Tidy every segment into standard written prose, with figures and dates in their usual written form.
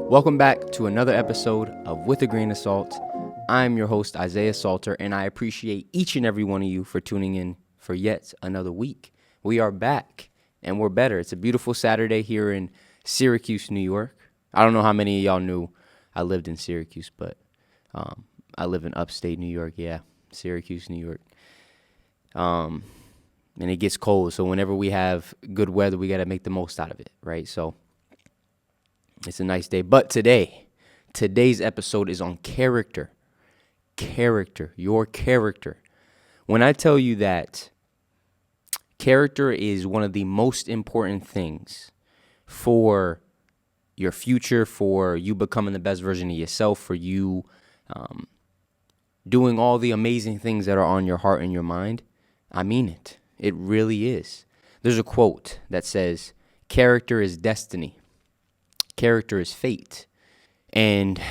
Welcome back to another episode of With a Grain of Salt. I'm your host, Isaiah Salter, and I appreciate each and every one of you for tuning in for yet another week. We are back, and we're better. It's a beautiful Saturday here in Syracuse, New York. I don't know how many of y'all knew I lived in Syracuse, but I live in upstate New York, Syracuse, New York. And it gets cold, so whenever we have good weather, we got to make the most out of it, right? So it's a nice day. But today's episode is on character. Character, your character. When I tell you that character is one of the most important things for your future, for you becoming the best version of yourself, for you doing all the amazing things that are on your heart and your mind, I mean it. It really is. There's a quote that says, character is destiny. Character is fate. And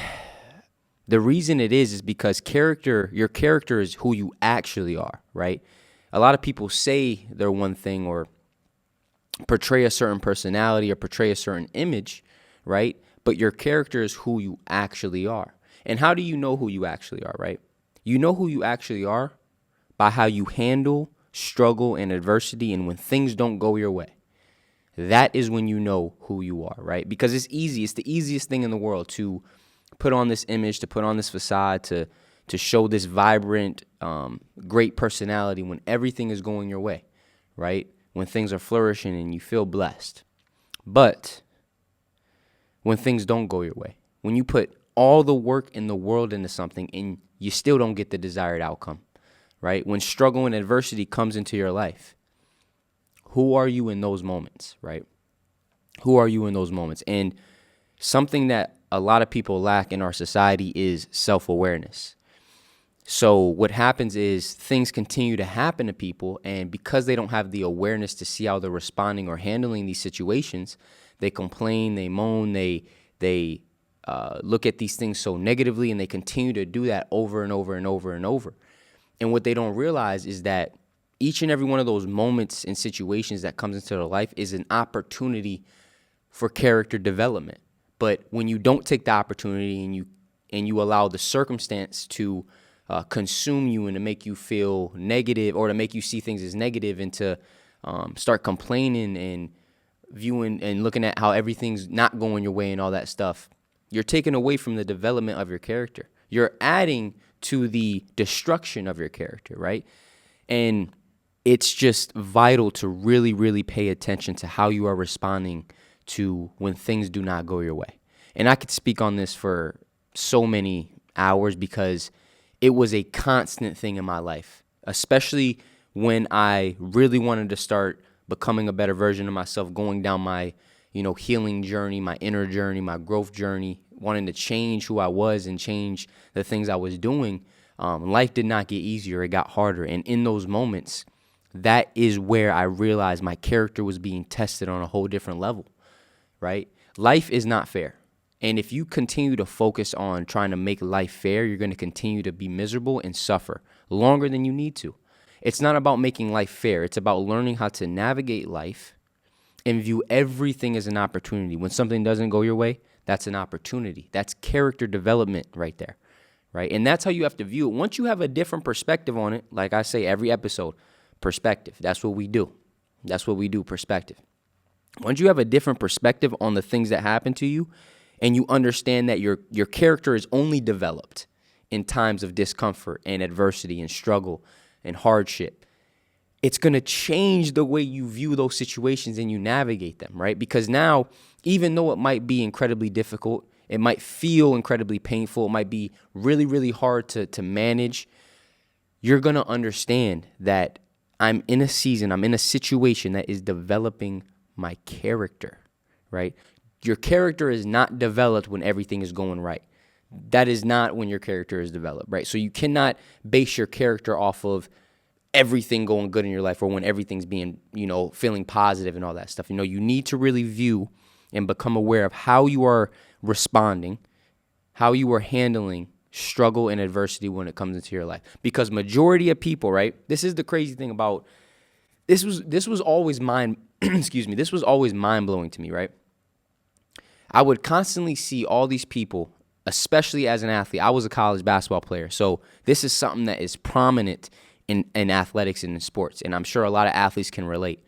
the reason it is because your character is who you actually are, right? A lot of people say they're one thing or portray a certain personality or portray a certain image, right? But your character is who you actually are. And how do you know who you actually are, right? You know who you actually are by how you handle struggle and adversity and when things don't go your way. That is when you know who you are, right? Because it's easy. It's the easiest thing in the world to put on this image, to put on this facade, to show this vibrant, great personality when everything is going your way, right? When things are flourishing and you feel blessed. But when things don't go your way, when you put all the work in the world into something and you still don't get the desired outcome, right? When struggle and adversity comes into your life, who are you in those moments, right? Who are you in those moments? And something that a lot of people lack in our society is self-awareness. So what happens is things continue to happen to people, and because they don't have the awareness to see how they're responding or handling these situations, they complain, they moan, they look at these things so negatively, and they continue to do that over and over and over and over. And what they don't realize is that each and every one of those moments and situations that comes into their life is an opportunity for character development. But when you don't take the opportunity and you allow the circumstance to consume you and to make you feel negative or to make you see things as negative and to start complaining and viewing and looking at how everything's not going your way and all that stuff, you're taking away from the development of your character. You're adding to the destruction of your character, right? And it's just vital to really, really pay attention to how you are responding to when things do not go your way. And I could speak on this for so many hours because it was a constant thing in my life, especially when I really wanted to start becoming a better version of myself, going down my, healing journey, my inner journey, my growth journey, wanting to change who I was and change the things I was doing. Life did not get easier. It got harder. And in those moments, that is where I realized my character was being tested on a whole different level, right? Life is not fair. And if you continue to focus on trying to make life fair, you're going to continue to be miserable and suffer longer than you need to. It's not about making life fair. It's about learning how to navigate life and view everything as an opportunity. When something doesn't go your way, that's an opportunity. That's character development right there, right? And that's how you have to view it. Once you have a different perspective on it, like I say every episode, perspective. That's what we do. Perspective. Once you have a different perspective on the things that happen to you and you understand that your character is only developed in times of discomfort and adversity and struggle and hardship, it's going to change the way you view those situations and you navigate them, right? Because now, even though it might be incredibly difficult, it might feel incredibly painful, it might be really, really hard to manage, you're going to understand that I'm in a situation that is developing my character, right? Your character is not developed when everything is going right. That is not when your character is developed, right? So you cannot base your character off of everything going good in your life or when everything's being, feeling positive and all that stuff. You need to really view and become aware of how you are responding, how you are handling struggle and adversity when it comes into your life. Because majority of people, right? This is the crazy thing about this was always mind blowing to me, right? I would constantly see all these people, especially as an athlete. I was a college basketball player, so this is something that is prominent in athletics and in sports, and I'm sure a lot of athletes can relate.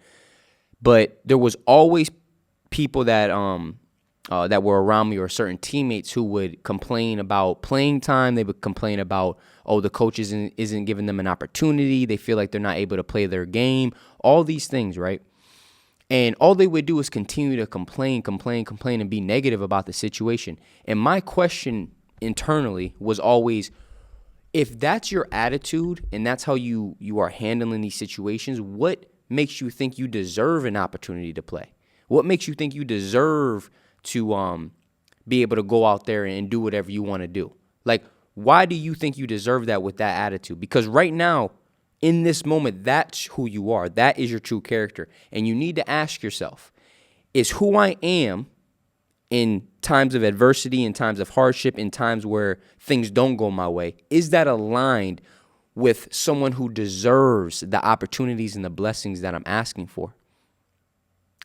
But there was always people that that were around me, or certain teammates, who would complain about playing time. They would complain about, oh, the coach isn't giving them an opportunity. They feel like they're not able to play their game. All these things, right? And all they would do is continue to complain, and be negative about the situation. And my question internally was always, if that's your attitude and that's how you are handling these situations, what makes you think you deserve an opportunity to play? What makes you think you deserve to be able to go out there and do whatever you want to do? Like, why do you think you deserve that with that attitude? Because right now, in this moment, that's who you are. That is your true character. And you need to ask yourself, is who I am in times of adversity, in times of hardship, in times where things don't go my way, is that aligned with someone who deserves the opportunities and the blessings that I'm asking for?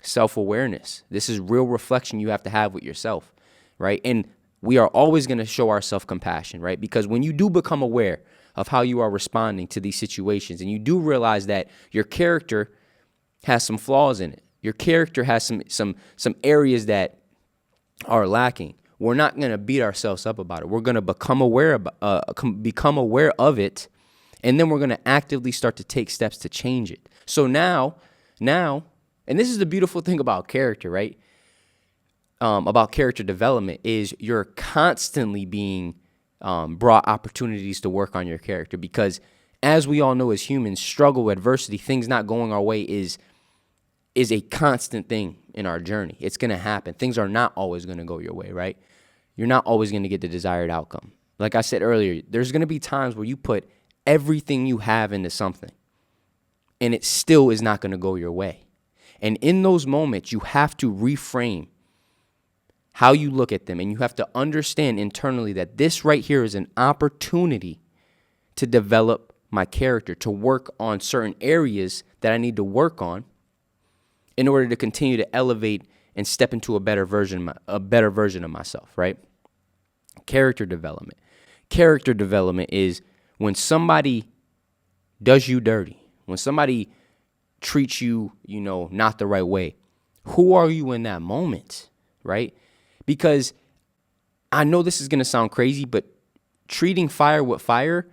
Self-awareness. This is real reflection you have to have with yourself, right? And we are always going to show ourselves compassion, right? Because when you do become aware of how you are responding to these situations, and you do realize that your character has some flaws in it, your character has some areas that are lacking, we're not going to beat ourselves up about it. We're going to become aware of it, and then we're going to actively start to take steps to change it. So now, and this is the beautiful thing about character, right? About character development, is you're constantly being brought opportunities to work on your character, because as we all know, as humans, struggle, adversity, things not going our way is a constant thing in our journey. It's going to happen. Things are not always going to go your way, right? You're not always going to get the desired outcome. Like I said earlier, there's going to be times where you put everything you have into something, and it still is not going to go your way. And in those moments, you have to reframe how you look at them, and you have to understand internally that this right here is an opportunity to develop my character, to work on certain areas that I need to work on in order to continue to elevate and step into a better version of myself, right? Character development. Character development is when somebody does you dirty, when somebody treats you, not the right way. Who are you in that moment, right? Because I know this is going to sound crazy, but treating fire with fire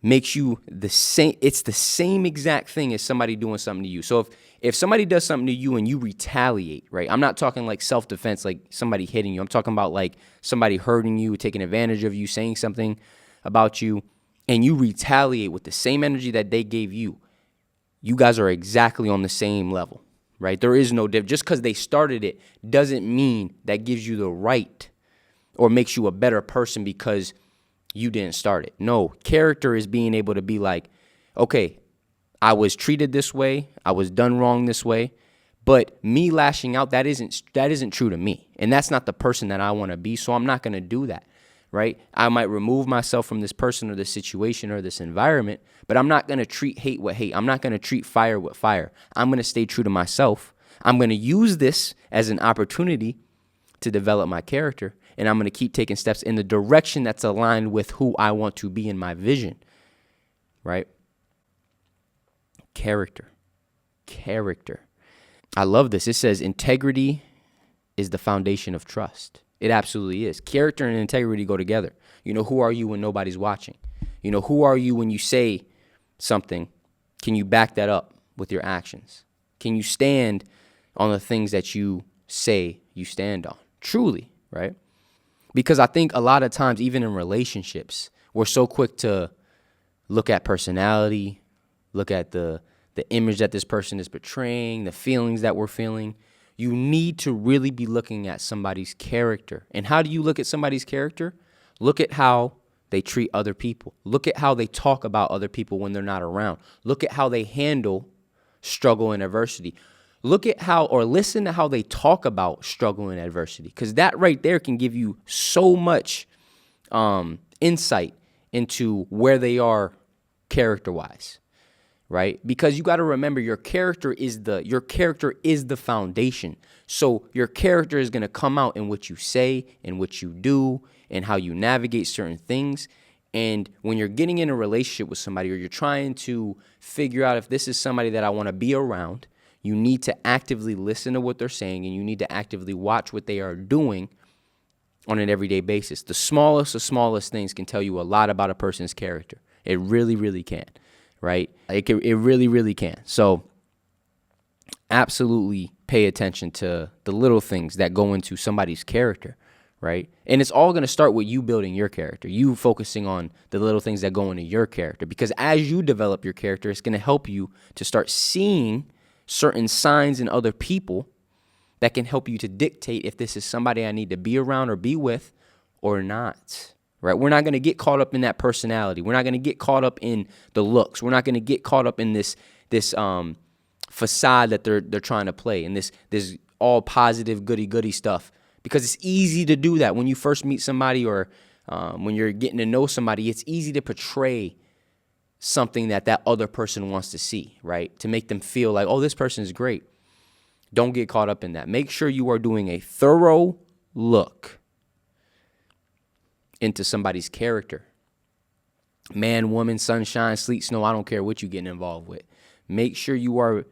makes you the same. It's the same exact thing as somebody doing something to you. So if somebody does something to you and you retaliate, right? I'm not talking like self-defense, like somebody hitting you. I'm talking about like somebody hurting you, taking advantage of you, saying something about you, and you retaliate with the same energy that they gave you. You guys are exactly on the same level, right? There is no difference. Just because they started it doesn't mean that gives you the right or makes you a better person because you didn't start it. No, character is being able to be like, okay, I was treated this way, I was done wrong this way, but me lashing out, that isn't true to me. And that's not the person that I want to be, so I'm not going to do that, right? I might remove myself from this person or this situation or this environment, but I'm not going to treat hate with hate. I'm not going to treat fire with fire. I'm going to stay true to myself. I'm going to use this as an opportunity to develop my character, and I'm going to keep taking steps in the direction that's aligned with who I want to be in my vision, right? Character. I love this. It says integrity is the foundation of trust. It absolutely is. Character and integrity go together. Who are you when nobody's watching? Who are you when you say something? Can you back that up with your actions? Can you stand on the things that you say you stand on? Truly, right? Because I think a lot of times, even in relationships, we're so quick to look at personality, look at the image that this person is portraying, the feelings that we're feeling. You need to really be looking at somebody's character. And how do you look at somebody's character? Look at how they treat other people. Look at how they talk about other people when they're not around. Look at how they handle struggle and adversity. Look at how, or listen to how they talk about struggle and adversity, because that right there can give you so much insight into where they are character-wise, right? Because you got to remember your character is the foundation. So your character is going to come out in what you say and what you do and how you navigate certain things. And when you're getting in a relationship with somebody or you're trying to figure out if this is somebody that I want to be around, you need to actively listen to what they're saying and you need to actively watch what they are doing on an everyday basis. The smallest of smallest things can tell you a lot about a person's character. It really, really can, right? It really, really can. So absolutely pay attention to the little things that go into somebody's character, right? And it's all going to start with you building your character, you focusing on the little things that go into your character. Because as you develop your character, it's going to help you to start seeing certain signs in other people that can help you to dictate if this is somebody I need to be around or be with or not, right? We're not going to get caught up in that personality. We're not going to get caught up in the looks. We're not going to get caught up in this facade that they're trying to play and this all positive goody stuff, because it's easy to do that when you first meet somebody or when you're getting to know somebody. It's easy to portray something that other person wants to see, right? To make them feel like, oh, this person is great. Don't get caught up in that. Make sure you are doing a thorough look into somebody's character. Man, woman, sunshine, sleet, snow, I don't care what you're getting involved with. Make sure you are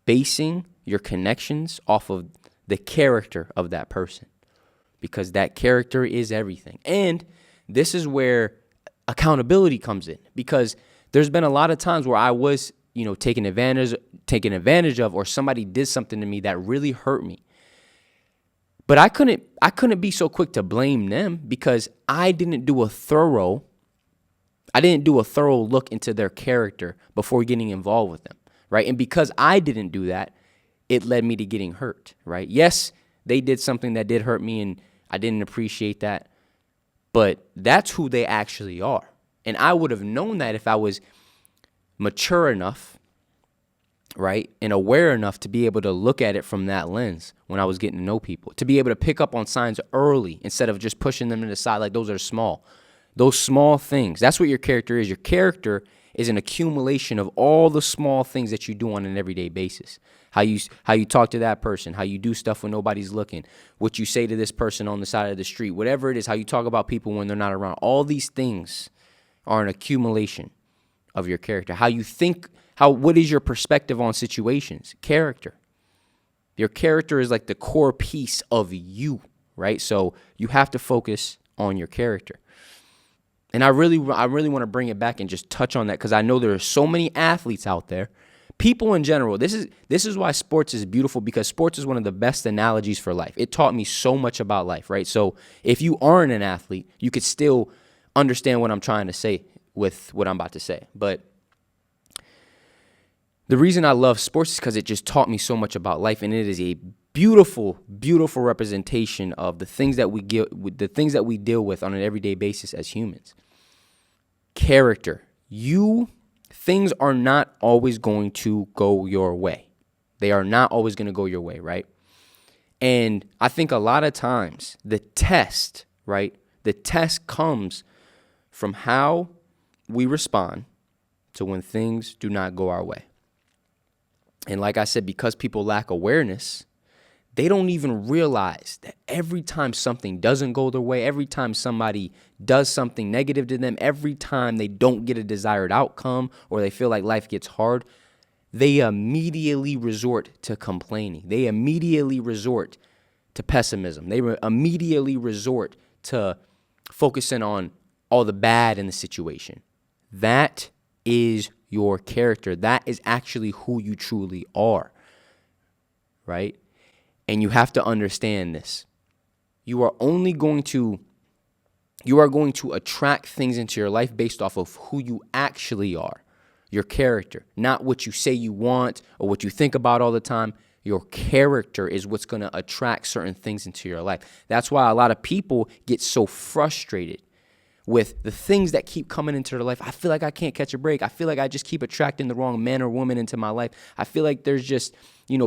basing your connections off of the character of that person, because that character is everything. And this is where accountability comes in, because there's been a lot of times where I was, taken advantage of, or somebody did something to me that really hurt me. But I couldn't be so quick to blame them because I didn't do a thorough look into their character before getting involved with them, right? And because I didn't do that, it led me to getting hurt, right? Yes, they did something that did hurt me and I didn't appreciate that, but that's who they actually are. And I would have known that if I was mature enough, right, and aware enough to be able to look at it from that lens when I was getting to know people, to be able to pick up on signs early instead of just pushing them to the side like those are small. Those small things, that's what your character is. Your character is an accumulation of all the small things that you do on an everyday basis. How you talk to that person, how you do stuff when nobody's looking, what you say to this person on the side of the street, whatever it is, how you talk about people when they're not around. All these things are an accumulation of your character. How you think, what is your perspective on situations? Character. Your character is like the core piece of you, right? So you have to focus on your character. And I really want to bring it back and just touch on that, because I know there are so many athletes out there, people in general. This is why sports is beautiful, because sports is one of the best analogies for life. It taught me so much about life, right? So if you aren't an athlete, you could still understand what I'm trying to say with what I'm about to say. But the reason I love sports is because it just taught me so much about life, and it is a beautiful, beautiful representation of the things that we deal with on an everyday basis as humans. Character. Things are not always going to go your way. They are not always going to go your way, right? And I think a lot of times the test, right? The test comes from how we respond to when things do not go our way. And like I said, because people lack awareness, they don't even realize that every time something doesn't go their way, every time somebody does something negative to them, every time they don't get a desired outcome or they feel like life gets hard, they immediately resort to complaining. They immediately resort to pessimism. They immediately resort to focusing on all the bad in the situation. That is your character. That is actually who you truly are, right? And you have to understand this. You are going to attract things into your life based off of who you actually are, your character, not what you say you want or what you think about all the time. Your character is what's going to attract certain things into your life. That's why a lot of people get so frustrated with the things that keep coming into their life. I feel like I can't catch a break. I feel like I just keep attracting the wrong man or woman into my life. I feel like there's just,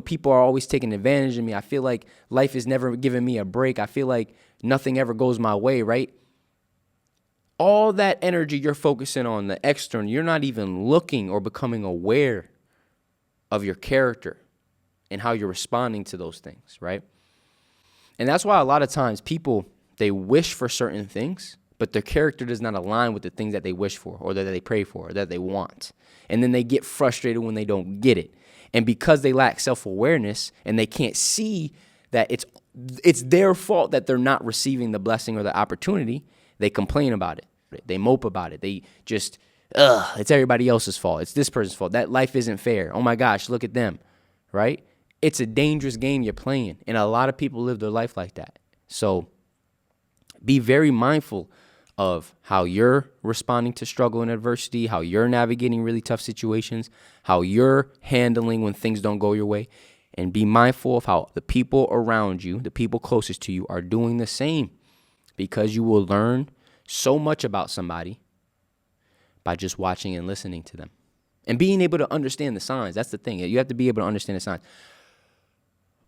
people are always taking advantage of me. I feel like life is never giving me a break. I feel like nothing ever goes my way, right? All that energy you're focusing on the external, you're not even looking or becoming aware of your character and how you're responding to those things, right? And that's why a lot of times people, they wish for certain things, but their character does not align with the things that they wish for or that they pray for or that they want. And then they get frustrated when they don't get it. And because they lack self-awareness and they can't see that it's their fault that they're not receiving the blessing or the opportunity, they complain about it. They mope about it. They just, it's everybody else's fault. It's this person's fault. That life isn't fair. Oh my gosh, look at them, right? It's a dangerous game you're playing. And a lot of people live their life like that. So be very mindful of how you're responding to struggle and adversity, how you're navigating really tough situations, how you're handling when things don't go your way, and be mindful of how the people around you, the people closest to you, are doing the same, because you will learn so much about somebody by just watching and listening to them and being able to understand the signs. That's the thing. You have to be able to understand the signs.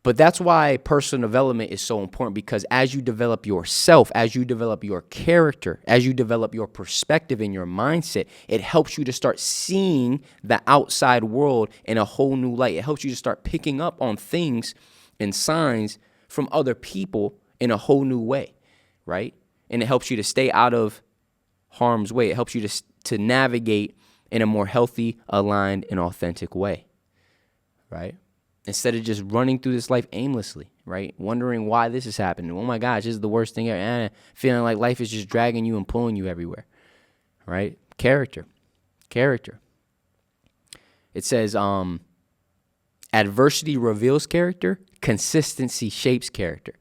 But that's why personal development is so important, because as you develop yourself, as you develop your character, as you develop your perspective and your mindset, it helps you to start seeing the outside world in a whole new light. It helps you to start picking up on things and signs from other people in a whole new way, right? And it helps you to stay out of harm's way. It helps you to navigate in a more healthy, aligned, and authentic way, right? Instead of just running through this life aimlessly, right? Wondering why this is happening. Oh my gosh, this is the worst thing ever. Feeling like life is just dragging you and pulling you everywhere, right? Character. It says, adversity reveals character. Consistency shapes character.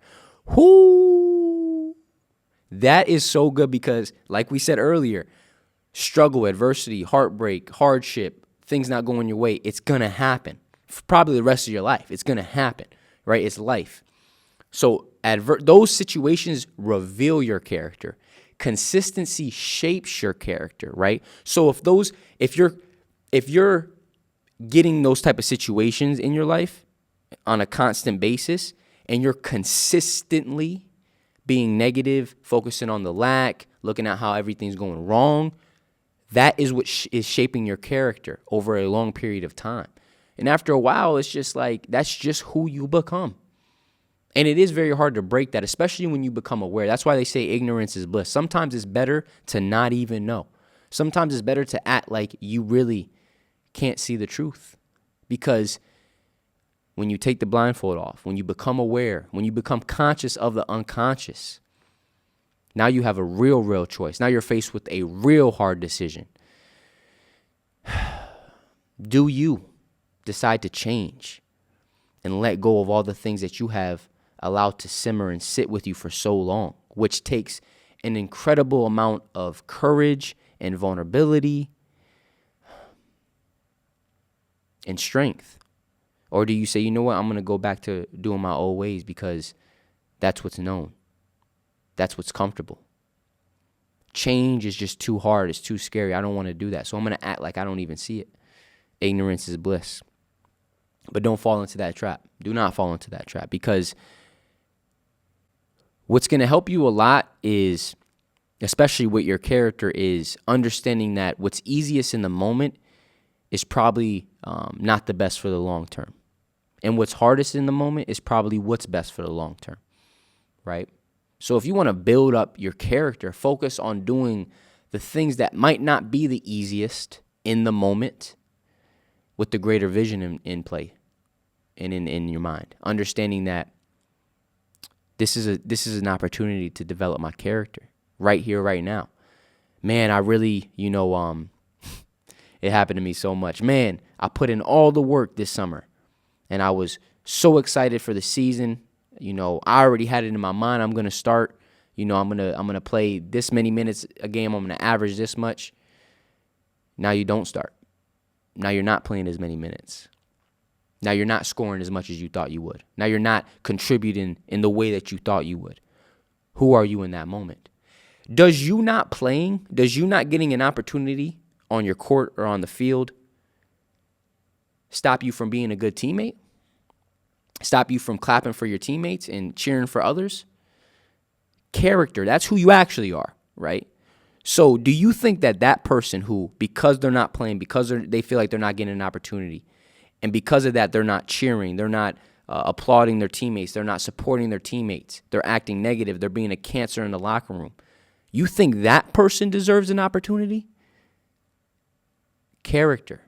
Whoo! That is so good, because like we said earlier, struggle, adversity, heartbreak, hardship, things not going your way, it's going to happen. For probably the rest of your life. It's going to happen, right? It's life. So those situations reveal your character. Consistency shapes your character, right? So if you're getting those type of situations in your life on a constant basis, and you're consistently being negative, focusing on the lack, looking at how everything's going wrong, that is what is shaping your character over a long period of time. And after a while, it's just like, that's just who you become. And it is very hard to break that, especially when you become aware. That's why they say ignorance is bliss. Sometimes it's better to not even know. Sometimes it's better to act like you really can't see the truth. Because when you take the blindfold off, when you become aware, when you become conscious of the unconscious, now you have a real choice. Now you're faced with a real hard decision. Do you decide to change and let go of all the things that you have allowed to simmer and sit with you for so long, which takes an incredible amount of courage and vulnerability and strength? Or do you say, you know what, I'm going to go back to doing my old ways because that's what's known, that's what's comfortable? Change is just too hard, it's too scary, I don't want to do that, so I'm going to act like I don't even see it. Ignorance is bliss. But don't fall into that trap. Do not fall into that trap, because what's going to help you a lot is, especially with your character, is understanding that what's easiest in the moment is probably not the best for the long term. And what's hardest in the moment is probably what's best for the long term, right? So if you want to build up your character, focus on doing the things that might not be the easiest in the moment with the greater vision in play. And in your mind, understanding that this is an opportunity to develop my character right here, right now. Man, I really, it happened to me so much. Man, I put in all the work this summer, and I was so excited for the season. I already had it in my mind. I'm gonna start. I'm gonna play this many minutes a game. I'm gonna average this much. Now you don't start. Now you're not playing as many minutes. Now you're not scoring as much as you thought you would. Now you're not contributing in the way that you thought you would. Who are you in that moment? Does you not getting an opportunity on your court or on the field stop you from being a good teammate? Stop you from clapping for your teammates and cheering for others? Character, that's who you actually are, right? So do you think that that person who, because they're not playing, because they feel like they're not getting an opportunity, and because of that, they're not cheering, they're not applauding their teammates, they're not supporting their teammates, they're acting negative, they're being a cancer in the locker room, you think that person deserves an opportunity? Character,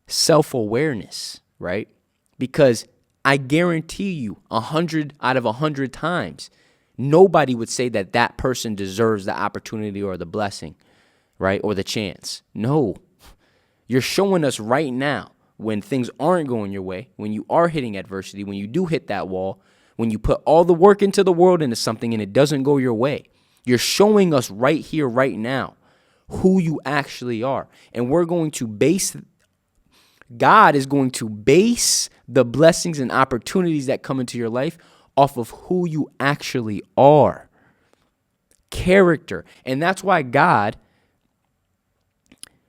self-awareness, right? Because I guarantee you 100 out of 100 times, nobody would say that that person deserves the opportunity or the blessing, right? Or the chance. No, you're showing us right now when things aren't going your way, when you are hitting adversity, when you do hit that wall, when you put all the work into the world into something and it doesn't go your way, you're showing us right here, right now, who you actually are. And God is going to base the blessings and opportunities that come into your life off of who you actually are. Character. And that's why God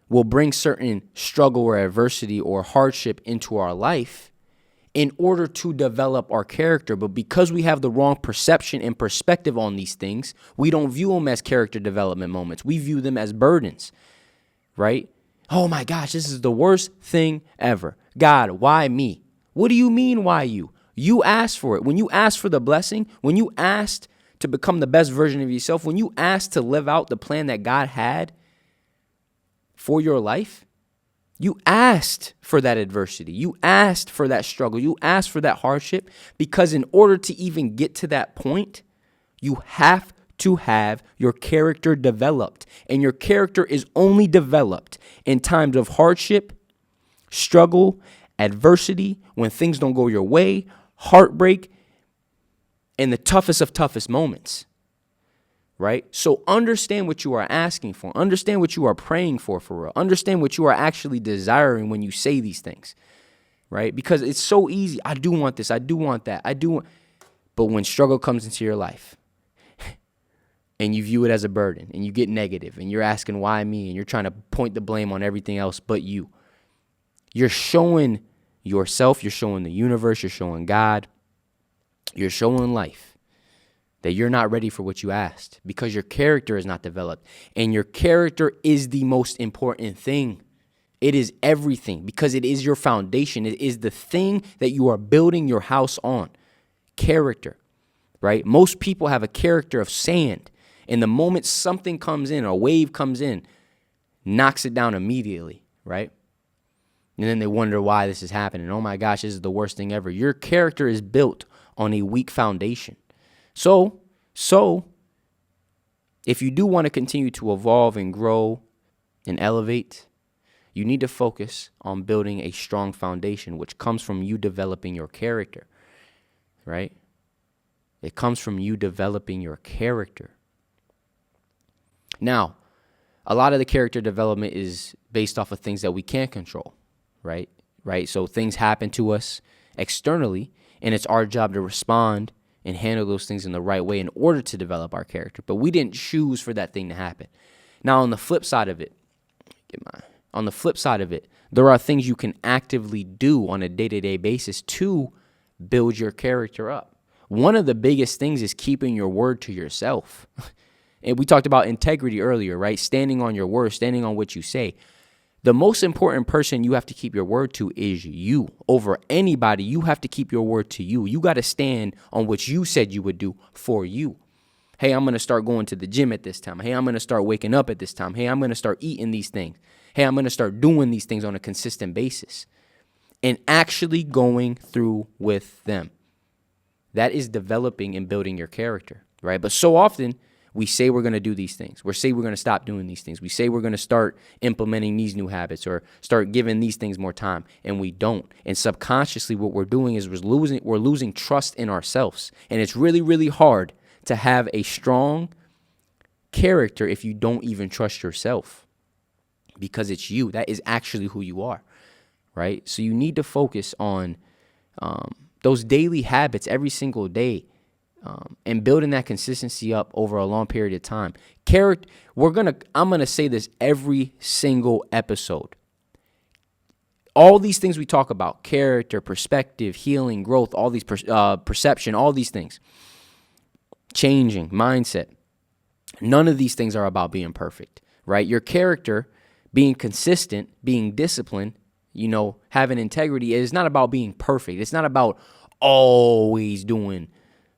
will bring certain struggle or adversity or hardship into our life in order to develop our character. But because we have the wrong perception and perspective on these things, we don't view them as character development moments. We view them as burdens, right? Oh my gosh, this is the worst thing ever. God, why me? What do you mean, why you? You asked for it. When you asked for the blessing, when you asked to become the best version of yourself, when you asked to live out the plan that God had for your life, you asked for that adversity. You asked for that struggle. You asked for that hardship, because in order to even get to that point, you have to have your character developed. And your character is only developed in times of hardship, struggle, adversity, when things don't go your way, heartbreak, and the toughest of toughest moments. Right? So understand what you are asking for. Understand what you are praying for real. Understand what you are actually desiring when you say these things, right? Because it's so easy. I do want this. I do want that. But when struggle comes into your life and you view it as a burden and you get negative and you're asking why me and you're trying to point the blame on everything else but you, you're showing yourself, you're showing the universe, you're showing God, you're showing life that you're not ready for what you asked because your character is not developed. And your character is the most important thing. It is everything because it is your foundation. It is the thing that you are building your house on. Character, right? Most people have a character of sand. And the moment something comes in, a wave comes in, knocks it down immediately, right? And then they wonder why this is happening. Oh my gosh, this is the worst thing ever. Your character is built on a weak foundation. So if you do want to continue to evolve and grow and elevate, you need to focus on building a strong foundation, which comes from you developing your character, right? It comes from you developing your character. Now, a lot of the character development is based off of things that we can't control, right? So things happen to us externally, and it's our job to respond and handle those things in the right way in order to develop our character. But we didn't choose for that thing to happen. Now, on the flip side of it, there are things you can actively do on a day-to-day basis to build your character up. One of the biggest things is keeping your word to yourself. And we talked about integrity earlier, right? Standing on your word, standing on what you say. The most important person you have to keep your word to is you. Over anybody, you have to keep your word to you. You got to stand on what you said you would do for you. Hey, I'm going to start going to the gym at this time. Hey, I'm going to start waking up at this time. Hey, I'm going to start eating these things. Hey, I'm going to start doing these things on a consistent basis and actually going through with them. That is developing and building your character, right? But so often, we say we're going to do these things. We say we're going to stop doing these things. We say we're going to start implementing these new habits or start giving these things more time, and we don't. And subconsciously, what we're doing is we're losing trust in ourselves. And it's really, really hard to have a strong character if you don't even trust yourself, because it's you. That is actually who you are, right? So you need to focus on those daily habits every single day. And building that consistency up over a long period of time. I'm gonna say this every single episode. All these things we talk about: character, perspective, healing, growth, all these perception, all these things, changing mindset. None of these things are about being perfect, right? Your character, being consistent, being disciplined, having integrity is not about being perfect. It's not about always doing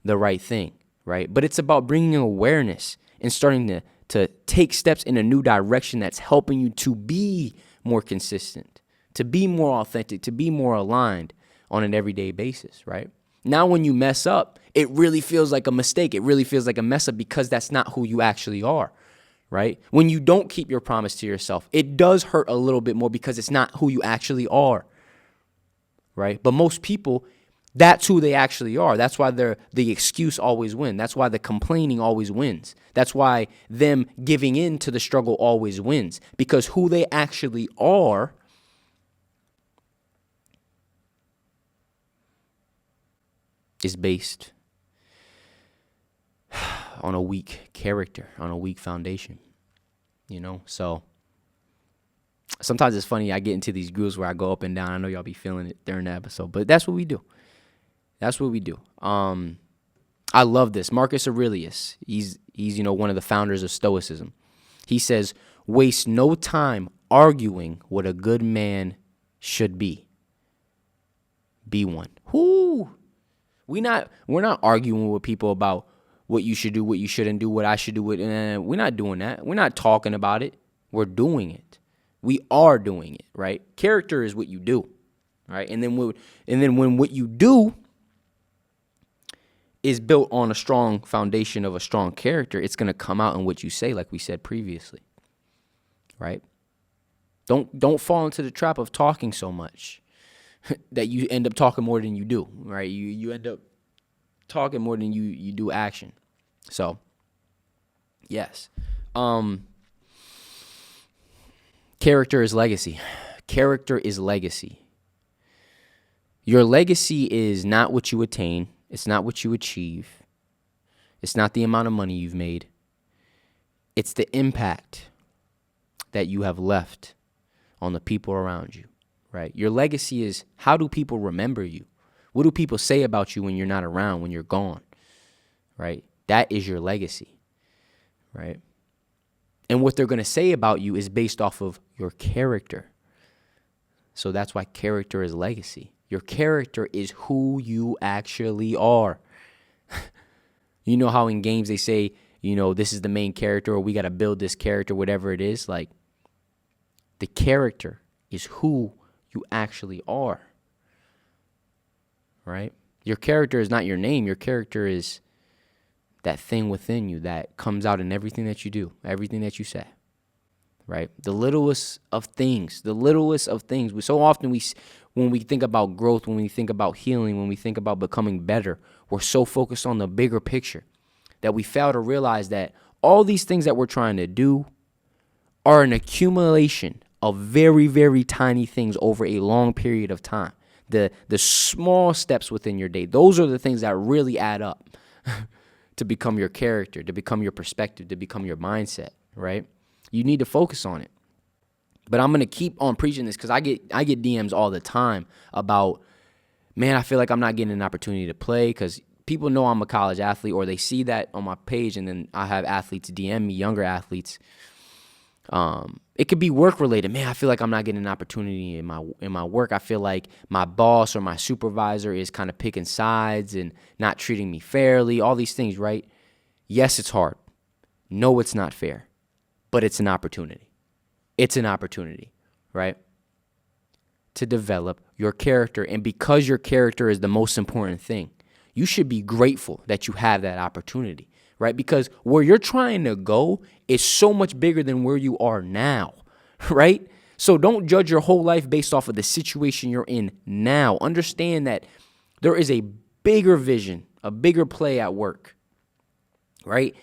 the right thing, right? But it's about bringing awareness and starting to take steps in a new direction that's helping you to be more consistent, to be more authentic, to be more aligned on an everyday basis, right? Now, when you mess up, it really feels like a mistake. It really feels like a mess up because that's not who you actually are, right? When you don't keep your promise to yourself, it does hurt a little bit more because it's not who you actually are, right? But most people, that's who they actually are. That's why the excuse always wins. That's why the complaining always wins. That's why them giving in to the struggle always wins, because who they actually are is based on a weak character, on a weak foundation, So sometimes it's funny. I get into these grooves where I go up and down. I know y'all be feeling it during the episode, but that's what we do. That's what we do. I love this. Marcus Aurelius, he's one of the founders of Stoicism. He says, waste no time arguing what a good man should be. Be one. Whoo! We're not arguing with people about what you should do, what you shouldn't do, what I should do. We're not doing that. We're not talking about it. We're doing it. We are doing it, right? Character is what you do, right? And then when what you do is built on a strong foundation of a strong character, it's going to come out in what you say, like we said previously, right? Don't fall into the trap of talking so much that you end up talking more than you do, right? You end up talking more than you do action. So, yes. Character is legacy. Character is legacy. Your legacy is not what you attain. It's not what you achieve. It's not the amount of money you've made. It's the impact that you have left on the people around you, right? Your legacy is, how do people remember you? What do people say about you when you're not around, when you're gone, right? That is your legacy, right? And what they're going to say about you is based off of your character. So that's why character is legacy. Your character is who you actually are. You know how in games they say, this is the main character, or we got to build this character, whatever it is. Like, the character is who you actually are, right? Your character is not your name. Your character is that thing within you that comes out in everything that you do, everything that you say, right? The littlest of things. So often when we think about growth, when we think about healing, when we think about becoming better, we're so focused on the bigger picture that we fail to realize that all these things that we're trying to do are an accumulation of very, very tiny things over a long period of time. The small steps within your day, those are the things that really add up to become your character, to become your perspective, to become your mindset, right? You need to focus on it. But I'm going to keep on preaching this because I get DMs all the time about, man, I feel like I'm not getting an opportunity to play because people know I'm a college athlete, or they see that on my page, and then I have athletes DM me, younger athletes. It could be work related. Man, I feel like I'm not getting an opportunity in my work. I feel like my boss or my supervisor is kind of picking sides and not treating me fairly. All these things, right? Yes, it's hard. No, it's not fair, but it's an opportunity. It's an opportunity, right? To develop your character. And because your character is the most important thing, you should be grateful that you have that opportunity, right? Because where you're trying to go is so much bigger than where you are now, right? So don't judge your whole life based off of the situation you're in now. Understand that there is a bigger vision, a bigger play at work, right?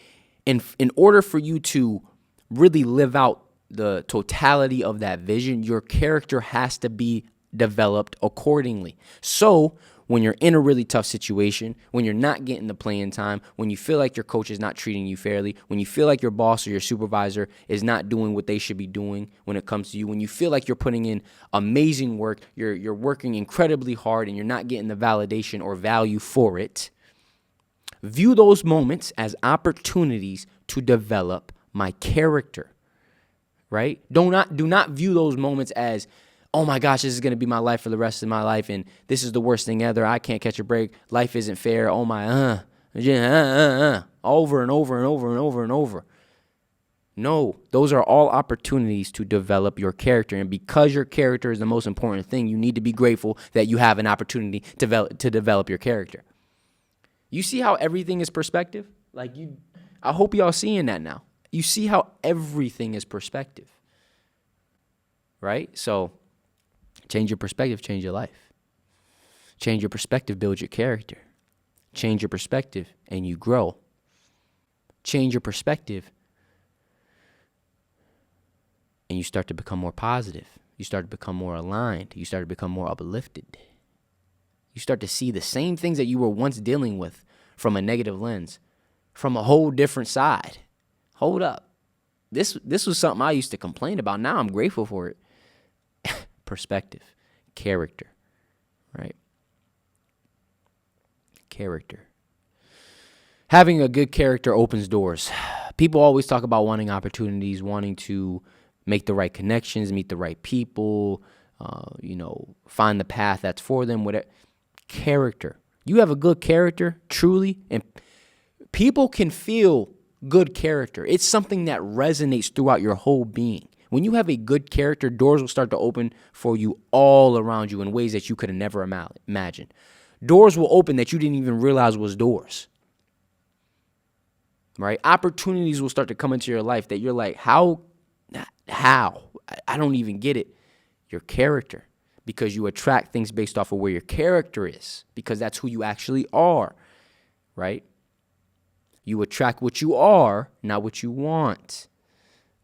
And in order for you to really live out the totality of that vision, your character has to be developed accordingly. So when you're in a really tough situation, when you're not getting the playing time, when you feel like your coach is not treating you fairly, when you feel like your boss or your supervisor is not doing what they should be doing when it comes to you, when you feel like you're putting in amazing work, you're working incredibly hard and you're not getting the validation or value for it, View those moments as opportunities to develop my character, right? Do not view those moments as, oh my gosh, this is going to be my life for the rest of my life, and this is the worst thing ever. I can't catch a break. Life isn't fair. Oh my, over and over and over and over and over. No, those are all opportunities to develop your character. And because your character is the most important thing, you need to be grateful that you have an opportunity to develop your character. You see how everything is perspective? I hope y'all seeing that now. You see how everything is perspective, right? So change your perspective, change your life. Change your perspective, build your character. Change your perspective, and you grow. Change your perspective, and you start to become more positive. You start to become more aligned. You start to become more uplifted. You start to see the same things that you were once dealing with from a negative lens, from a whole different side. Hold up. This was something I used to complain about. Now I'm grateful for it. Perspective, character, right? Character. Having a good character opens doors. People always talk about wanting opportunities, wanting to make the right connections, meet the right people, find the path that's for them, whatever. Character. You have a good character, truly, and people can feel good character. It's something that resonates throughout your whole being. When you have a good character, doors will start to open for you all around you in ways that you could have never imagined. Doors will open that you didn't even realize was doors. Right? Opportunities will start to come into your life that you're like, how? I don't even get it. Your character. Because you attract things based off of where your character is. Because that's who you actually are. Right? You attract what you are, not what you want.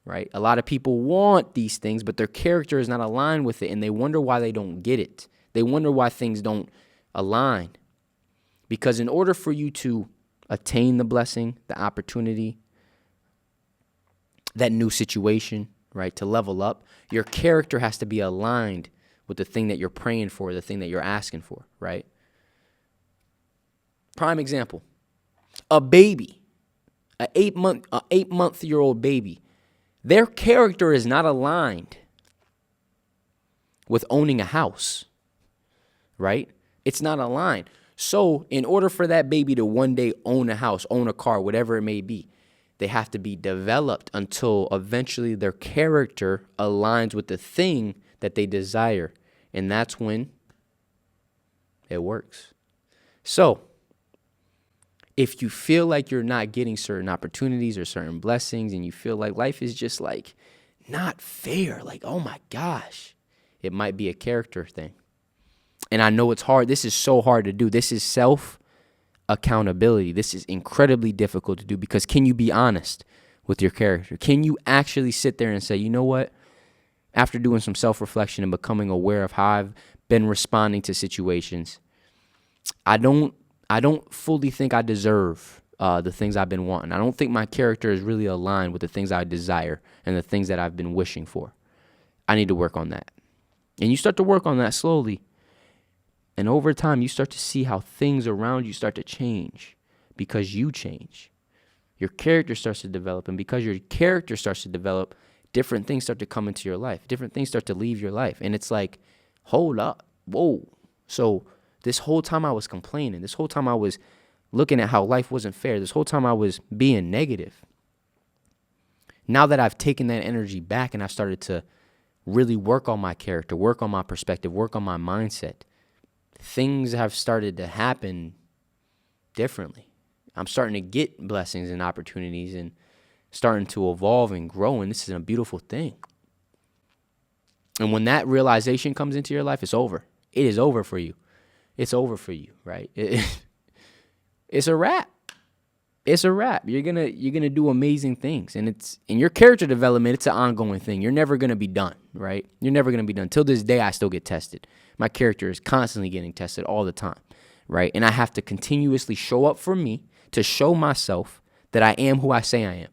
Right? A lot of people want these things, but their character is not aligned with it, and they wonder why they don't get it. They wonder why things don't align. Because in order for you to attain the blessing, the opportunity, that new situation, right, to level up, your character has to be aligned with the thing that you're praying for, the thing that you're asking for, right? Prime example, a baby, an 8-month-year-old baby, their character is not aligned with owning a house, right? It's not aligned. So in order for that baby to one day own a house, own a car, whatever it may be, they have to be developed until eventually their character aligns with the thing that they desire. And that's when it works. So if you feel like you're not getting certain opportunities or certain blessings, and you feel like life is just like not fair, like, oh my gosh, it might be a character thing. And I know it's hard. This is so hard to do. This is self-accountability. This is incredibly difficult to do, because can you be honest with your character? Can you actually sit there and say, you know what? After doing some self-reflection and becoming aware of how I've been responding to situations, I don't fully think I deserve the things I've been wanting. I don't think my character is really aligned with the things I desire and the things that I've been wishing for. I need to work on that. And you start to work on that slowly. And over time, you start to see how things around you start to change because you change. Your character starts to develop. And because your character starts to develop, different things start to come into your life. Different things start to leave your life. And it's like, hold up. Whoa. So this whole time I was complaining. This whole time I was looking at how life wasn't fair. This whole time I was being negative. Now that I've taken that energy back and I've started to really work on my character, work on my perspective, work on my mindset, things have started to happen differently. I'm starting to get blessings and opportunities and starting to evolve and grow, and this is a beautiful thing. And when that realization comes into your life, it's over. It is over for you. It's over for you, right? It's a wrap. It's a wrap. You're gonna do amazing things, and it's in your character development. It's an ongoing thing. You're never gonna be done, right? You're never gonna be done. Till this day, I still get tested. My character is constantly getting tested all the time, right? And I have to continuously show up for me to show myself that I am who I say I am.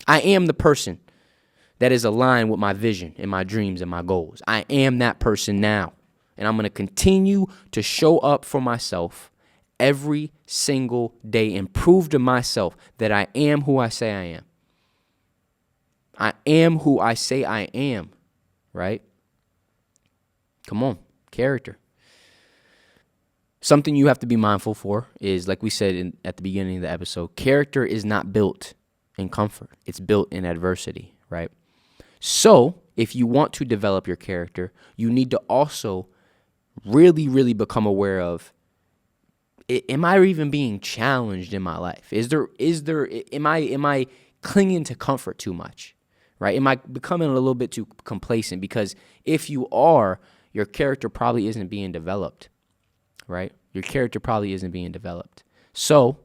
I am the person that is aligned with my vision and my dreams and my goals. I am that person now, and I'm gonna continue to show up for myself every single day and prove to myself that I am who I say I am. I am who I say I am, right? Come on, character. Something you have to be mindful for is, like we said at the beginning of the episode, character is not built in comfort. It's built in adversity, right? So if you want to develop your character, you need to also really, really become aware of, am I even being challenged in my life? Am I clinging to comfort too much, right? Am I becoming a little bit too complacent? Because if you are, your character probably isn't being developed, right? Your character probably isn't being developed. So,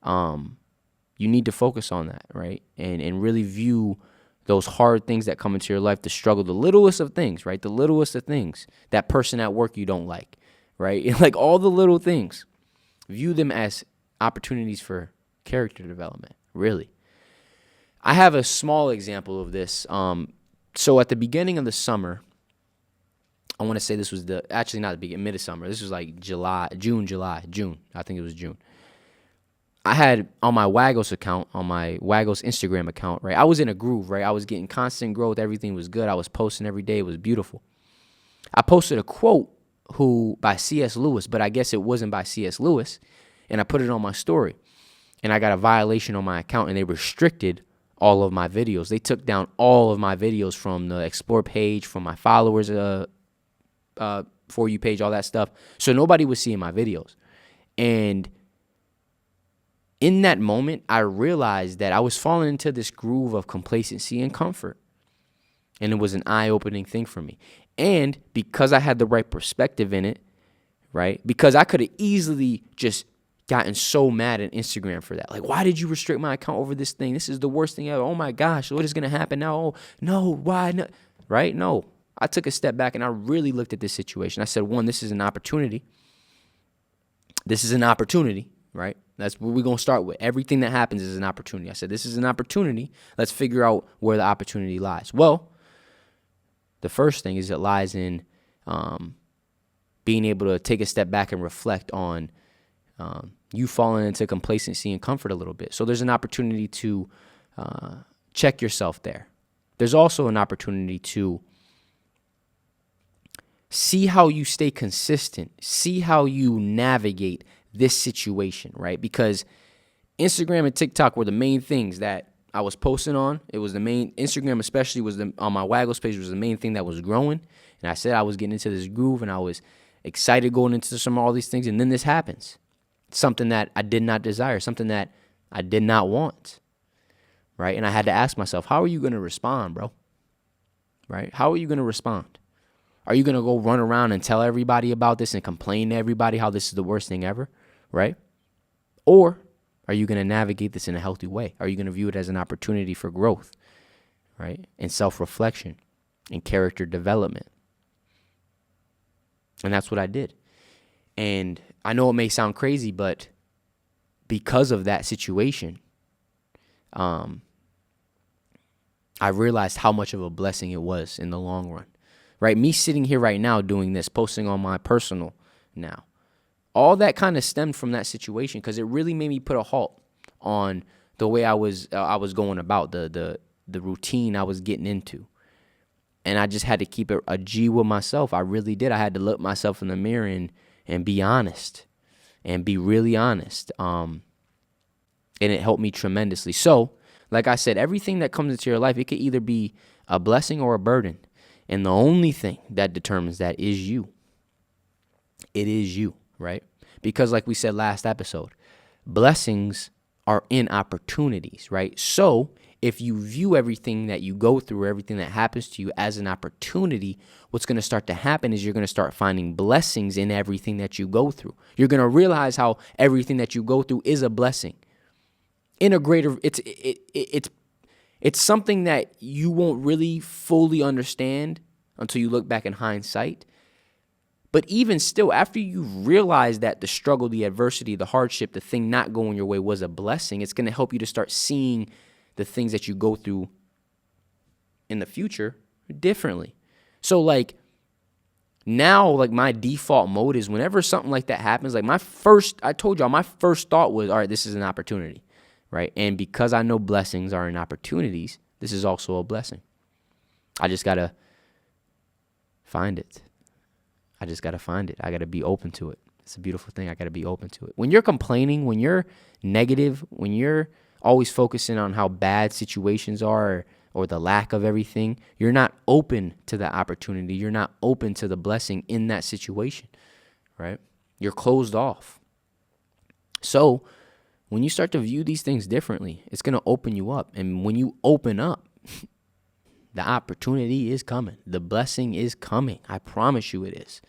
you need to focus on that, right? And really view those hard things that come into your life, the struggle, the littlest of things, right? The littlest of things, that person at work you don't like, right? Like all the little things, view them as opportunities for character development, really. I have a small example of this. So at the beginning of the summer, I want to say this was actually not the beginning, mid of summer. This was like June. I think it was June. I had on my WAGOS account, on my WAGOS Instagram account, right? I was in a groove, right? I was getting constant growth. Everything was good. I was posting every day. It was beautiful. I posted a quote by C.S. Lewis, but I guess it wasn't by C.S. Lewis. And I put it on my story. And I got a violation on my account, and they restricted all of my videos. They took down all of my videos from the Explore page, from my followers, For You page, all that stuff. So nobody was seeing my videos. And in that moment, I realized that I was falling into this groove of complacency and comfort. And it was an eye-opening thing for me. And because I had the right perspective in it, right? Because I could have easily just gotten so mad at Instagram for that. Like, why did you restrict my account over this thing? This is the worst thing ever. Oh my gosh, what is going to happen now? Oh, no, why not? Right? No. I took a step back and I really looked at this situation. I said, one, this is an opportunity. This is an opportunity, right? That's what we're going to start with. Everything that happens is an opportunity. I said, this is an opportunity. Let's figure out where the opportunity lies. Well, the first thing is it lies in being able to take a step back and reflect on you falling into complacency and comfort a little bit. So there's an opportunity to check yourself there. There's also an opportunity to see how you stay consistent, see how you navigate this situation, right? Because Instagram and TikTok were the main things that I was posting on. It was the main, Instagram especially was on my WAGOS page was the main thing that was growing. And I said I was getting into this groove and I was excited going into all these things. And then this happens. Something that I did not desire, something that I did not want, right? And I had to ask myself, how are you going to respond, bro? Right? How are you going to respond? Are you going to go run around and tell everybody about this and complain to everybody how this is the worst thing ever, right? Or are you going to navigate this in a healthy way? Are you going to view it as an opportunity for growth, right? And self-reflection and character development? And that's what I did. And I know it may sound crazy, but because of that situation, I realized how much of a blessing it was in the long run. Right? Me sitting here right now doing this, posting on my personal now. All that kind of stemmed from that situation because it really made me put a halt on the way I was going about, the routine I was getting into. And I just had to keep it a G with myself. I really did. I had to look myself in the mirror and be honest and be really honest. And it helped me tremendously. So, like I said, everything that comes into your life, it could either be a blessing or a burden. And the only thing that determines that is you. It is you, right? Because like we said last episode, blessings are in opportunities, right? So if you view everything that you go through, everything that happens to you as an opportunity, what's going to start to happen is you're going to start finding blessings in everything that you go through. You're going to realize how everything that you go through is a blessing. In a greater, it's something that you won't really fully understand until you look back in hindsight. But even still, after you realize that the struggle, the adversity, the hardship, the thing not going your way was a blessing, it's going to help you to start seeing the things that you go through in the future differently. So like Now, like, my default mode is whenever something like that happens, like I told y'all, my first thought was, all right, this is an opportunity, right? And because I know blessings are in opportunities, this is also a blessing. I just got to find it. I got to be open to it. It's a beautiful thing. I got to be open to it. When you're complaining, when you're negative, when you're always focusing on how bad situations are or the lack of everything, you're not open to the opportunity. You're not open to the blessing in that situation, right? You're closed off. So when you start to view these things differently, it's going to open you up. And when you open up, the opportunity is coming. The blessing is coming. I promise you it is.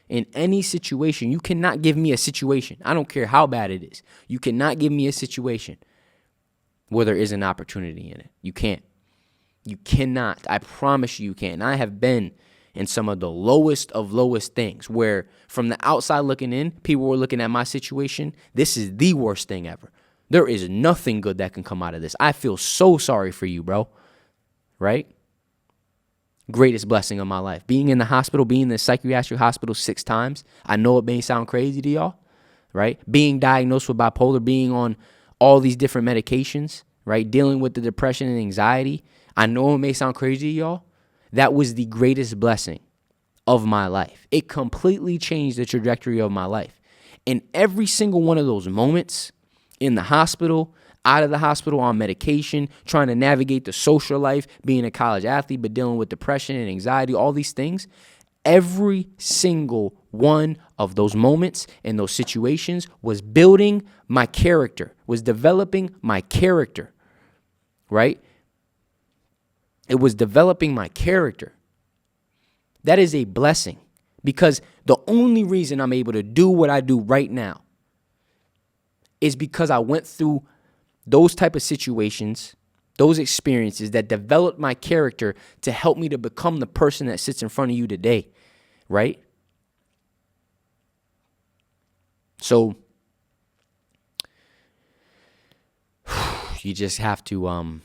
In any situation, you cannot give me a situation. I don't care how bad it is. You cannot give me a situation where there is an opportunity in it. You can't. You cannot. I promise you can't. And I have been in some of the lowest of lowest things where from the outside looking in, people were looking at my situation. This is the worst thing ever. There is nothing good that can come out of this. I feel so sorry for you, bro. Right? Greatest blessing of my life. Being in the hospital, being in the psychiatric hospital 6 times. I know it may sound crazy to y'all, right? Being diagnosed with bipolar, being on all these different medications, right? Dealing with the depression and anxiety. I know it may sound crazy to y'all. That was the greatest blessing of my life. It completely changed the trajectory of my life. And every single one of those moments in the hospital, out of the hospital, on medication, trying to navigate the social life, being a college athlete, but dealing with depression and anxiety, all these things, every single one of those moments and those situations was building my character, was developing my character, right? It was developing my character. That is a blessing because the only reason I'm able to do what I do right now is because I went through those type of situations, those experiences that developed my character to help me to become the person that sits in front of you today, right? So you just have to,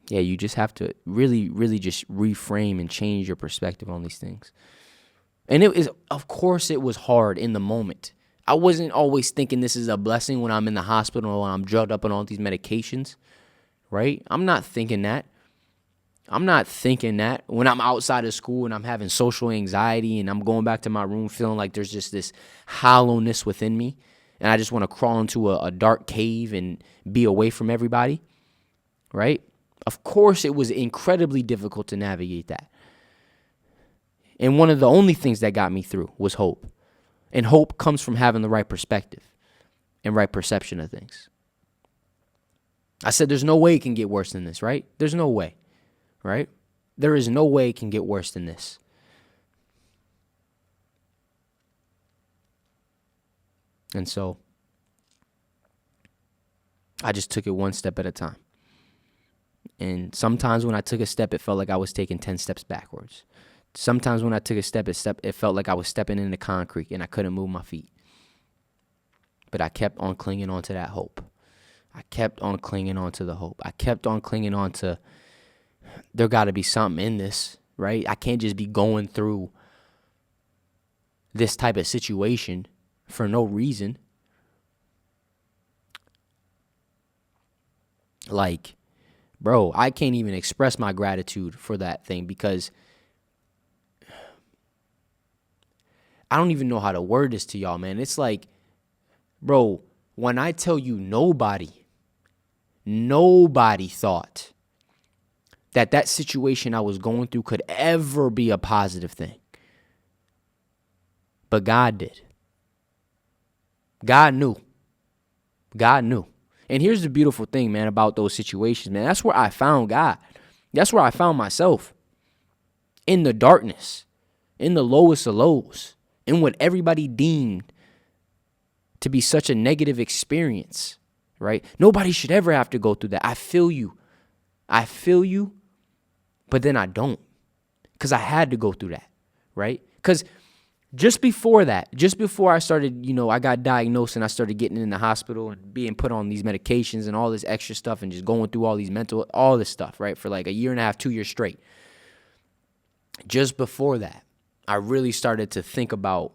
you just have to really, really just reframe and change your perspective on these things. And of course, it was hard in the moment. I wasn't always thinking this is a blessing when I'm in the hospital or when I'm drugged up on all these medications, right? I'm not thinking that. I'm not thinking that when I'm outside of school and I'm having social anxiety and I'm going back to my room feeling like there's just this hollowness within me and I just want to crawl into a dark cave and be away from everybody, right? Of course, it was incredibly difficult to navigate that. And one of the only things that got me through was hope. And hope comes from having the right perspective and right perception of things. I said there's no way it can get worse than this, right? There's no way, right? There is no way it can get worse than this. And so I just took it one step at a time. And sometimes when I took a step, it felt like I was taking 10 steps backwards. Sometimes when I took a step, it felt like I was stepping into concrete and I couldn't move my feet. But I kept on clinging on to that hope. I kept on clinging on to the hope. I kept on clinging on to, there got to be something in this, right? I can't just be going through this type of situation for no reason. Like, bro, I can't even express my gratitude for that thing because I don't even know how to word this to y'all, man. It's like, bro, when I tell you nobody thought that situation I was going through could ever be a positive thing. But God did. God knew. God knew. And here's the beautiful thing, man, about those situations, man. That's where I found God. That's where I found myself. In the darkness. In the lowest of lows. In what everybody deemed to be such a negative experience, right? Nobody should ever have to go through that. I feel you. But then I don't. Because I had to go through that, right? Because just before I started, I got diagnosed and I started getting in the hospital and being put on these medications and all this extra stuff and just going through all this stuff, right? For like a year and a half, 2 years straight. Just before that, I really started to think about,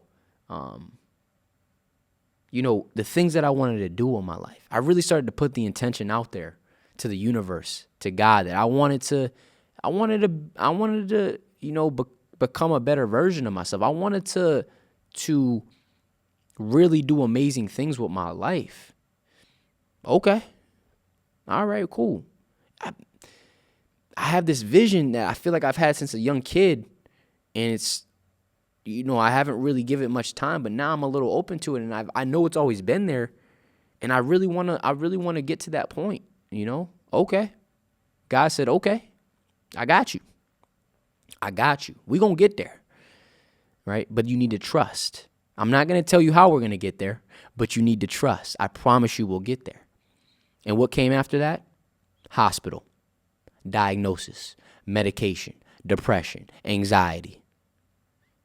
the things that I wanted to do in my life. I really started to put the intention out there to the universe, to God, that I wanted to, become a better version of myself. I wanted to really do amazing things with my life. Okay. All right, cool. I have this vision that I feel like I've had since a young kid, and it's, I haven't really given it much time, but now I'm a little open to it, and I know it's always been there, and I really want to get to that point, Okay. God said, "Okay. I got you. We're going to get there." Right? But you need to trust. I'm not going to tell you how we're going to get there, but you need to trust. I promise you we'll get there. And what came after that? Hospital, diagnosis, medication, depression, anxiety,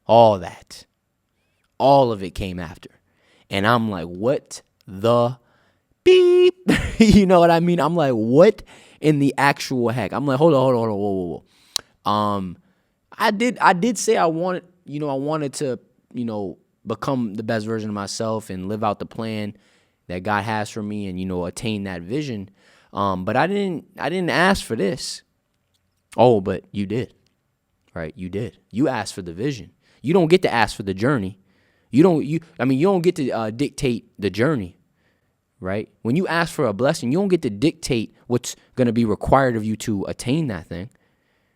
all that. All of it came after. And I'm like, what the beep? You know what I mean? I'm like, what in the actual heck? I'm like, hold on, whoa. I did say I wanted to, become the best version of myself and live out the plan that God has for me and, attain that vision. But I didn't ask for this. Oh, but you did, right? You did. You asked for the vision. You don't get to ask for the journey. You don't get to dictate the journey, right? When you ask for a blessing, you don't get to dictate what's going to be required of you to attain that thing,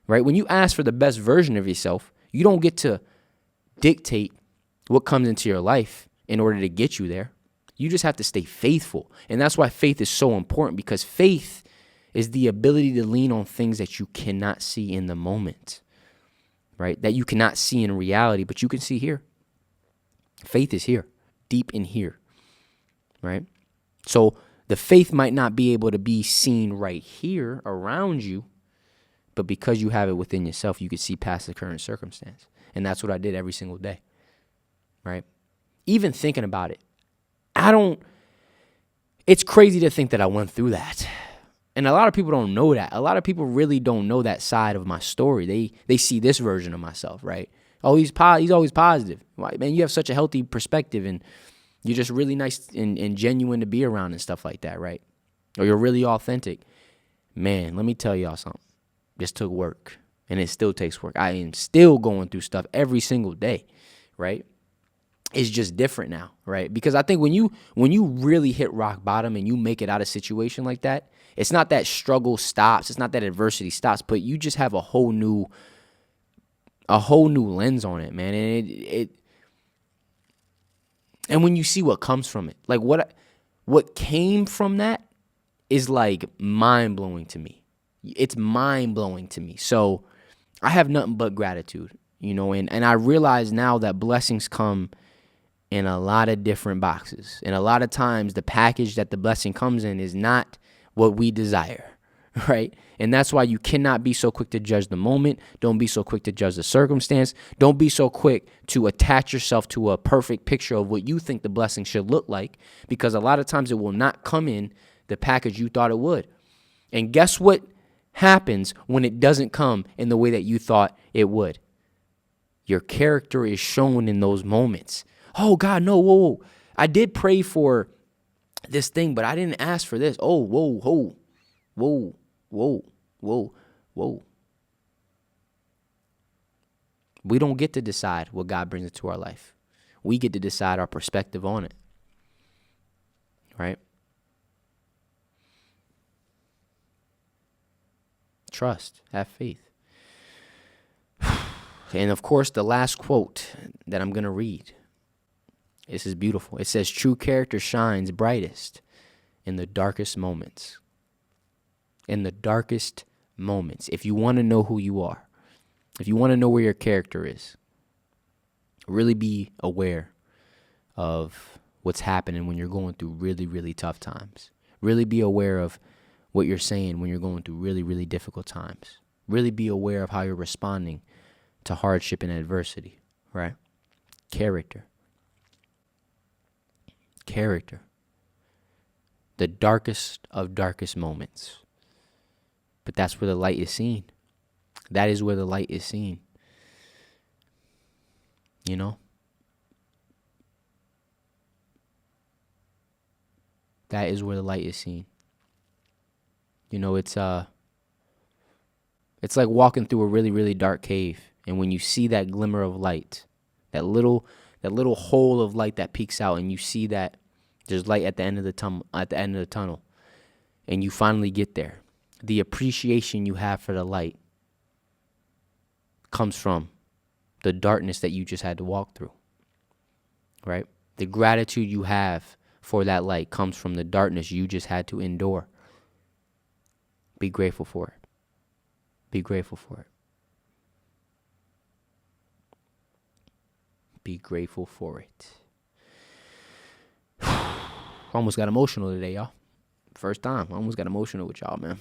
right? When you ask for the best version of yourself, you don't get to dictate what comes into your life in order to get you there. You just have to stay faithful. And that's why faith is so important, because faith is the ability to lean on things that you cannot see in the moment, right? That you cannot see in reality, but you can see here. Faith is here, deep in here, right? So the faith might not be able to be seen right here around you, but because you have it within yourself, you can see past the current circumstance. And that's what I did every single day, right? Even thinking about it, it's crazy to think that I went through that. And a lot of people don't know that. A lot of people really don't know that side of my story. They see this version of myself, right? Oh, he's always positive. Right? Man, you have such a healthy perspective, and you're just really nice and genuine to be around and stuff like that, right? Or you're really authentic. Man, let me tell y'all something. This took work, and it still takes work. I am still going through stuff every single day, right? It's just different now, right? Because I think when you really hit rock bottom and you make it out of a situation like that, it's not that struggle stops, it's not that adversity stops, but you just have a whole new lens on it, man. And and when you see what comes from it, like what came from that is like mind-blowing to me. It's mind-blowing to me. So I have nothing but gratitude, and I realize now that blessings come in a lot of different boxes. And a lot of times the package that the blessing comes in is not what we desire, right? And that's why you cannot be so quick to judge the moment. Don't be so quick to judge the circumstance. Don't be so quick to attach yourself to a perfect picture of what you think the blessing should look like, because a lot of times it will not come in the package you thought it would. And guess what happens when it doesn't come in the way that you thought it would? Your character is shown in those moments. Oh, God, no, whoa. I did pray for this thing, but I didn't ask for this. Oh, whoa. We don't get to decide what God brings into our life. We get to decide our perspective on it, right? Trust, have faith. And of course, the last quote that I'm going to read, this is beautiful. It says, "True character shines brightest in the darkest moments." In the darkest moments. If you want to know who you are, if you want to know where your character is, really be aware of what's happening when you're going through really, really tough times. Really be aware of what you're saying when you're going through really, really difficult times. Really be aware of how you're responding to hardship and adversity, right? Character. The darkest of darkest moments. But that's where the light is seen. That is where the light is seen. You know? That is where the light is seen. You know, it's like walking through a really, really dark cave, and when you see that glimmer of light, that little hole of light that peeks out, and you see that there's light at the end of the tunnel, and you finally get there. The appreciation you have for the light comes from the darkness that you just had to walk through, right? The gratitude you have for that light comes from the darkness you just had to endure. Be grateful for it. Be grateful for it. Be grateful for it. Almost got emotional today, y'all. First time. I almost got emotional with y'all, man.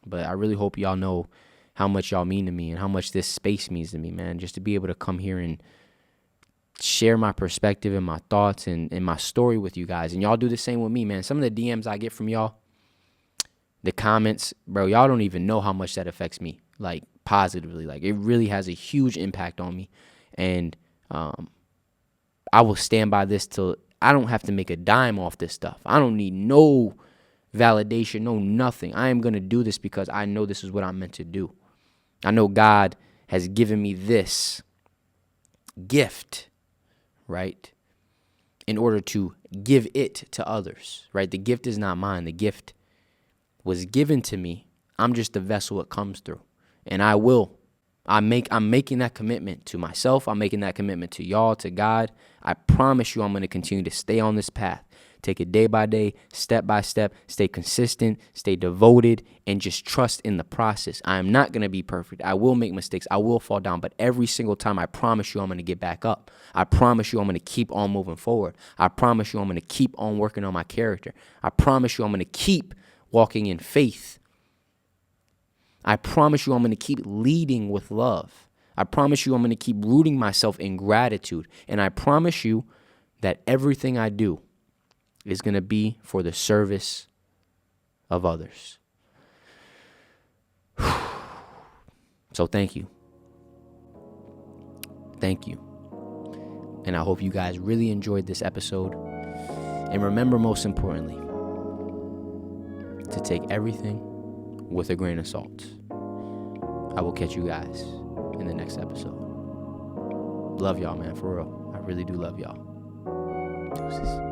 But I really hope y'all know how much y'all mean to me and how much this space means to me, man. Just to be able to come here and share my perspective and my thoughts and my story with you guys. And y'all do the same with me, man. Some of the DMs I get from y'all, the comments, bro, y'all don't even know how much that affects me, like, positively. Like, it really has a huge impact on me. And I will stand by this till I don't have to make a dime off this stuff. I don't need no validation, no nothing. I am going to do this because I know this is what I'm meant to do. I know God has given me this gift, right, in order to give it to others, right? The gift is not mine. The gift was given to me. I'm just the vessel it comes through. And I'm making that commitment to myself. I'm making that commitment to y'all, to God. I promise you I'm going to continue to stay on this path. Take it day by day, step by step, stay consistent, stay devoted, and just trust in the process. I am not going to be perfect. I will make mistakes. I will fall down. But every single time, I promise you I'm going to get back up. I promise you I'm going to keep on moving forward. I promise you I'm going to keep on working on my character. I promise you I'm going to keep walking in faith. I promise you I'm going to keep leading with love. I promise you I'm going to keep rooting myself in gratitude. And I promise you that everything I do is going to be for the service of others. So thank you. Thank you. And I hope you guys really enjoyed this episode. And remember, most importantly, to take everything with a grain of salt. I will catch you guys in the next episode. Love y'all, man, for real. I really do love y'all. Deuces.